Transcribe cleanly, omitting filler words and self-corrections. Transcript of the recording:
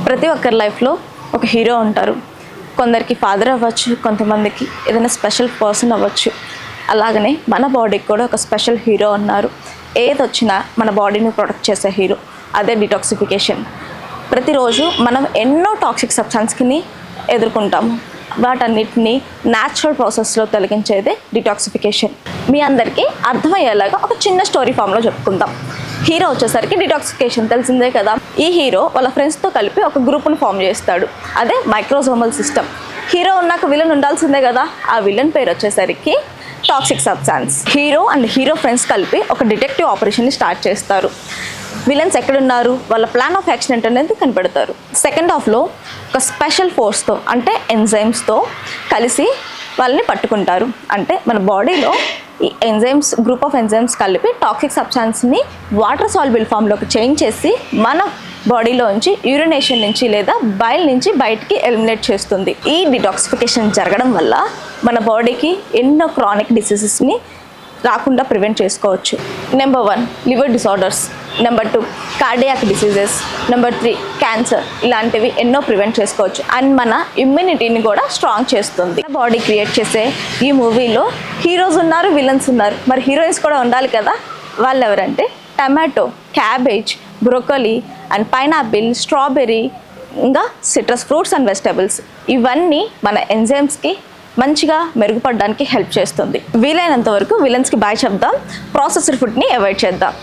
ప్రతి ఒక్కరి లైఫ్లో ఒక హీరో ఉంటారు. కొందరికి ఫాదర్ అవ్వచ్చు, కొంతమందికి ఏదైనా స్పెషల్ పర్సన్ అవ్వచ్చు. అలాగనే మన బాడీకి కూడా ఒక స్పెషల్ హీరో ఉన్నారు. ఏది వచ్చినా మన బాడీని ప్రొటెక్ట్ చేసే హీరో, అదే డిటాక్సిఫికేషన్. ప్రతిరోజు మనం ఎన్నో టాక్సిక్ సబ్స్టెన్స్ని ఎదుర్కొంటాము. వాటన్నిటిని న్యాచురల్ ప్రాసెస్లో తొలగించేదే డిటాక్సిఫికేషన్. మీ అందరికీ అర్థమయ్యేలాగా ఒక చిన్న స్టోరీ ఫామ్లో చెప్పుకుందాం. హీరో వచ్చేసరికి డిటాక్సిఫికేషన్ తెలిసిందే కదా. ఈ హీరో వాళ్ళ ఫ్రెండ్స్తో కలిపి ఒక గ్రూప్ను ఫామ్ చేస్తాడు. అదే మైక్రోజోమల్ సిస్టమ్. హీరో ఉన్నాక విలన్ ఉండాల్సిందే కదా. ఆ విలన్ పేరు వచ్చేసరికి toxic substance. Hero and hero friends కలిపి ఒక డిటెక్టివ్ ఆపరేషన్ని స్టార్ట్ చేస్తారు. విలన్స్ ఎక్కడున్నారు, వాళ్ళ ప్లాన్ ఆఫ్ యాక్షన్ ఏంటనేది కనిపెడతారు. సెకండ్ హాఫ్లో ఒక స్పెషల్ ఫోర్స్తో అంటే ఎంజైమ్స్తో కలిసి వాళ్ళని పట్టుకుంటారు. అంటే మన బాడీలో ఈ ఎంజైమ్స్, గ్రూప్ ఆఫ్ ఎంజైమ్స్ కలిపి టాక్సిక్ సబ్స్టాన్స్ని వాటర్ సాల్యుబుల్ ఫామ్లోకి చేంజ్ చేసి మన బాడీలోంచి యూరినేషన్ నుంచి లేదా బైల్ నుంచి బయటికి ఎలిమినేట్ చేస్తుంది. ఈ డిటాక్సిఫికేషన్ జరగడం వల్ల మన బాడీకి ఎన్నో క్రానిక్ డిసీజెస్ని రాకుండా ప్రివెంట్ చేసుకోవచ్చు. Number 1 liver disorders, number 2 cardiac diseases, number 3 cancer. ఇలాంటివి ఎన్నో ప్రివెంట్ చేసుకోవచ్చు. అండ్ మన ఇమ్యూనిటీని కూడా స్ట్రాంగ్ చేస్తుంది. బాడీ క్రియేట్ చేసే ఈ మూవీలో హీరోస్ ఉన్నారు, విలన్స్ ఉన్నారు. మరి హీరోయిన్స్ కూడా ఉండాలి కదా. వాళ్ళు ఎవరంటే tomato, cabbage, broccoli and pineapple, strawberry, ఇంకా సిట్రస్ ఫ్రూట్స్ అండ్ వెజిటబుల్స్. ఇవన్నీ మన ఎంజైమ్స్కి మంచిగా మెరుగుపడడానికి హెల్ప్ చేస్తుంది. వీలైనంత వరకు విలన్స్కి బాయ్ చెప్దాం, ప్రాసెస్డ్ ఫుడ్ని అవాయిడ్ చేద్దాం.